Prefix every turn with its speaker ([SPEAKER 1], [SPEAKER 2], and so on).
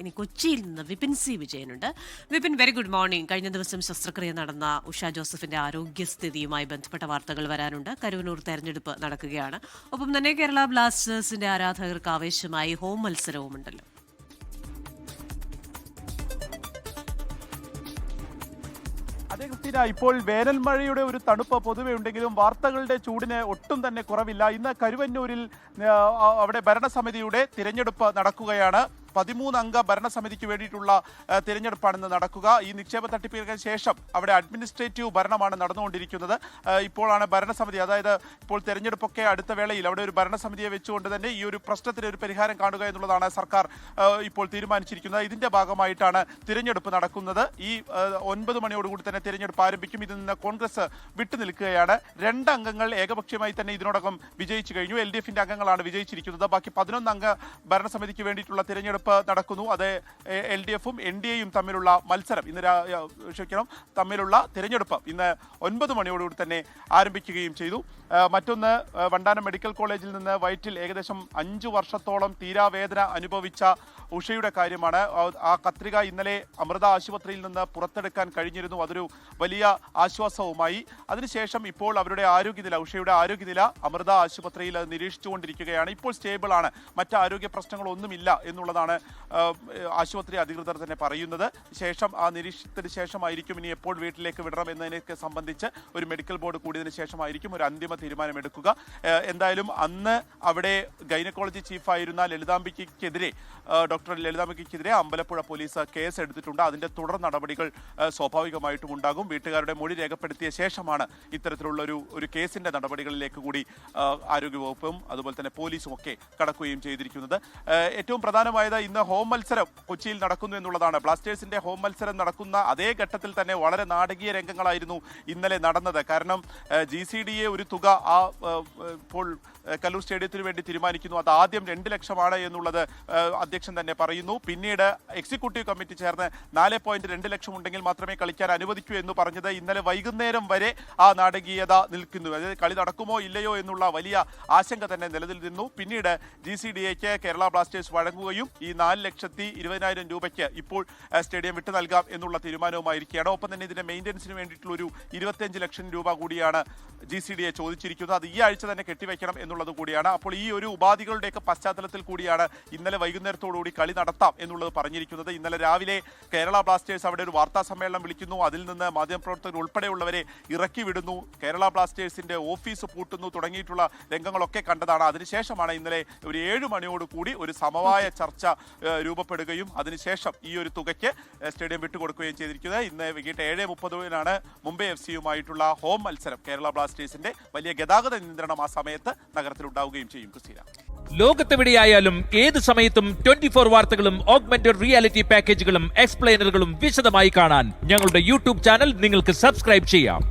[SPEAKER 1] ഇനി കൊച്ചിയിൽ നിന്ന് വിപിൻ സി വിജയനുണ്ട്. Vipin, very good morning. കഴിഞ്ഞ ദിവസം ശസ്ത്രക്രിയ നടന്ന ഉഷ ജോസഫിന്റെ ആരോഗ്യസ്ഥിതിയുമായി ബന്ധപ്പെട്ട വാർത്തകൾ വരാനുണ്ട്. കരുവന്നൂർ തെരഞ്ഞെടുപ്പ് നടക്കുകയാണ്. ഒപ്പം തന്നെ കേരള ബ്ലാസ്റ്റേഴ്സിന്റെ ആരാധകർക്ക് ആവേശമായി ഹോം മത്സരവുമുണ്ടല്ലോ.
[SPEAKER 2] അതെ ക്രിസ്റ്റീന, ഇപ്പോൾ വേനൽ മഴയുടെ ഒരു തണുപ്പ് പൊതുവെ ഉണ്ടെങ്കിലും വാർത്തകളുടെ ചൂടിന് ഒട്ടും തന്നെ കുറവില്ല. ഇന്ന് കരുവന്നൂരിൽ അവിടെ ഭരണസമിതിയുടെ തിരഞ്ഞെടുപ്പ് നടക്കുകയാണ്. 13 അംഗ ഭരണസമിതിക്ക് വേണ്ടിയിട്ടുള്ള തിരഞ്ഞെടുപ്പാണ് നടക്കുക. ഈ നിക്ഷേപ തട്ടിപ്പിന് ശേഷം അവിടെ അഡ്മിനിസ്ട്രേറ്റീവ് ഭരണമാണ് നടന്നുകൊണ്ടിരിക്കുന്നത്. ഇപ്പോഴാണ് ഭരണസമിതി, അതായത് ഇപ്പോൾ തിരഞ്ഞെടുപ്പൊക്കെ അടുത്ത വേളയിൽ അവിടെ ഒരു ഭരണസമിതിയെ വെച്ചുകൊണ്ട് തന്നെ ഈ ഒരു പ്രശ്നത്തിന് ഒരു പരിഹാരം കാണുക എന്നുള്ളതാണ് സർക്കാർ ഇപ്പോൾ തീരുമാനിച്ചിരിക്കുന്നത്. ഇതിന്റെ ഭാഗമായിട്ടാണ് തിരഞ്ഞെടുപ്പ് നടക്കുന്നത്. ഈ 9 മണിയോടുകൂടി തന്നെ തിരഞ്ഞെടുപ്പ് ആരംഭിക്കും. ഇതിൽ നിന്ന് കോൺഗ്രസ് വിട്ടുനിൽക്കുകയാണ്. 2 അംഗങ്ങൾ ഏകപക്ഷീയമായി തന്നെ ഇതിനോടകം വിജയിച്ചു കഴിഞ്ഞു. LDFന്റെ അംഗങ്ങളാണ് വിജയിച്ചിരിക്കുന്നത്. ബാക്കി 11 അംഗ ഭരണസമിതിക്ക് വേണ്ടിയിട്ടുള്ള തിരഞ്ഞെടുപ്പ് നടക്കുന്നു. അത് LDFും NDAയും തമ്മിലുള്ള മത്സരം തമ്മിലുള്ള തിരഞ്ഞെടുപ്പ് ഇന്ന് 9 മണിയോടുകൂടി തന്നെ ആരംഭിക്കുകയും ചെയ്തു. മറ്റൊന്ന്, വണ്ടാനം മെഡിക്കൽ കോളേജിൽ നിന്ന് വയറ്റിൽ ഏകദേശം 5 വർഷത്തോളം തീരാവേദന അനുഭവിച്ച ഉഷയുടെ കാര്യമാണ്. ആ കത്രിക ഇന്നലെ അമൃത ആശുപത്രിയിൽ നിന്ന് പുറത്തെടുക്കാൻ കഴിഞ്ഞിരുന്നു. അതൊരു വലിയ ആശ്വാസവുമായി. അതിനുശേഷം ഇപ്പോൾ അവരുടെ ആരോഗ്യനില, ഉഷയുടെ ആരോഗ്യനില അമൃത ആശുപത്രിയിൽ നിരീക്ഷിച്ചുകൊണ്ടിരിക്കുകയാണ്. ഇപ്പോൾ സ്റ്റേബിൾ ആണ്, മറ്റ് ആരോഗ്യ പ്രശ്നങ്ങളൊന്നുമില്ല എന്നുള്ളതാണ് ആശുപത്രി അധികൃതർ തന്നെ പറയുന്നത്. ശേഷം ആ നിരീക്ഷണത്തിന് ശേഷമായിരിക്കും ഇനി എപ്പോൾ വീട്ടിലേക്ക് വിടണം എന്നതിനെ സംബന്ധിച്ച് ഒരു മെഡിക്കൽ ബോർഡ് കൂടിയതിനു ശേഷമായിരിക്കും ഒരു അന്തിമ തീരുമാനമെടുക്കുക. എന്തായാലും അന്ന് അവിടെ ഗൈനക്കോളജി ചീഫായിരുന്ന ഡോക്ടർ ലളിതാംബികയ്ക്കെതിരെ അമ്പലപ്പുഴ പോലീസ് കേസ് എടുത്തിട്ടുണ്ട്. അതിന്റെ തുടർ നടപടികൾ സ്വാഭാവികമായിട്ടും ഉണ്ടാകും. വീട്ടുകാരുടെ മൊഴി രേഖപ്പെടുത്തിയ ശേഷമാണ് ഇത്തരത്തിലുള്ള ഒരു കേസിന്റെ നടപടികളിലേക്ക് കൂടി ആരോഗ്യവകുപ്പും അതുപോലെ തന്നെ പോലീസും ഒക്കെ കടക്കുകയും ചെയ്തിരിക്കുന്നത്. ഏറ്റവും പ്രധാനമായത് ഇന്ന് ഹോം മത്സരം കൊച്ചിയിൽ നടക്കുന്നു എന്നുള്ളതാണ്. ബ്ലാസ്റ്റേഴ്സിന്റെ ഹോം മത്സരം നടക്കുന്ന അതേ ഘട്ടത്തിൽ തന്നെ വളരെ നാടകീയ രംഗങ്ങളായിരുന്നു ഇന്നലെ നടന്നത്. കാരണം GCDA ഒരു തുക ഇപ്പോൾ കല്ലൂർ സ്റ്റേഡിയത്തിന് വേണ്ടി തീരുമാനിക്കുന്നു. അത് ആദ്യം 2 ലക്ഷമാണ് എന്നുള്ളത് അധ്യക്ഷൻ തന്നെ പറയുന്നു. പിന്നീട് എക്സിക്യൂട്ടീവ് കമ്മിറ്റി ചേർന്ന് 4.2 ലക്ഷം ഉണ്ടെങ്കിൽ മാത്രമേ കളിക്കാൻ അനുവദിക്കൂ എന്ന് പറഞ്ഞത് ഇന്നലെ വൈകുന്നേരം വരെ ആ നാടകീയത നിൽക്കുന്നു. അതായത് കളി നടക്കുമോ ഇല്ലയോ എന്നുള്ള വലിയ ആശങ്ക തന്നെ നിലനിൽക്കുന്നു. പിന്നീട് GCDAക്ക് കേരള ബ്ലാസ്റ്റേഴ്സ് വഴങ്ങുകയും ഈ 4,20,000 രൂപയ്ക്ക് ഇപ്പോൾ സ്റ്റേഡിയം വിട്ടു നൽകാം എന്നുള്ള തീരുമാനവുമായിരിക്കുകയാണ്. ഒപ്പം തന്നെ ഇതിന്റെ മെയിൻ്റനൻസിന് വേണ്ടിയിട്ടുള്ള ഒരു 25 ലക്ഷം രൂപ കൂടിയാണ് GCDA ചോദിച്ചിരിക്കുന്നത്. അത് ഈ ആഴ്ച തന്നെ കെട്ടിവെക്കണം എന്നുള്ളത് കൂടിയാണ്. അപ്പോൾ ഈ ഒരു ഉപാധികളുടെയൊക്കെ പശ്ചാത്തലത്തിൽ കൂടിയാണ് ഇന്നലെ വൈകുന്നേരത്തോടുകൂടി കളി നടത്താം എന്നുള്ളത് പറഞ്ഞിരിക്കുന്നത്. ഇന്നലെ രാവിലെ കേരള ബ്ലാസ്റ്റേഴ്സ് അവിടെ ഒരു വാർത്താ സമ്മേളനം വിളിക്കുന്നു. അതിൽ നിന്ന് മാധ്യമപ്രവർത്തകർ ഉൾപ്പെടെയുള്ളവരെ ഇറക്കി വിടുന്നു. കേരള ബ്ലാസ്റ്റേഴ്സിന്റെ ഓഫീസ് പൂട്ടുന്നു തുടങ്ങിയിട്ടുള്ള രംഗങ്ങളൊക്കെ കണ്ടതാണ്. അതിനുശേഷമാണ് ഇന്നലെ ഒരു 7 മണിയോടുകൂടി ഒരു സമവായ ചർച്ച രൂപപ്പെടുകയും അതിനുശേഷം ഈ ഒരു തുകയ്ക്ക് സ്റ്റേഡിയം വിട്ടുകൊടുക്കുകയും ചെയ്തിരിക്കുന്നത്. ഇന്ന് വൈകിട്ട് 7:30 മുംബൈ FCയുമായിട്ടുള്ള ഹോം മത്സരം കേരള ബ്ലാസ്റ്റേഴ്സിന്റെ വലിയ ഗതാഗത നിയന്ത്രണം ആ സമയത്ത് നഗരത്തിൽ ഉണ്ടാവുകയും ചെയ്യും. ക്രിസ്റ്റീന,
[SPEAKER 3] ലോകത്തെവിടെയായാലും ഏത് സമയത്തും 24 വാർത്തകളും ഓഗ്മെന്റഡ് റിയാലിറ്റി പാക്കേജുകളും എക്സ്പ്ലെയിനറുകളും വിശദമായി കാണാൻ ഞങ്ങളുടെ YouTube ചാനൽ നിങ്ങൾക്ക് സബ്സ്ക്രൈബ് ചെയ്യാം.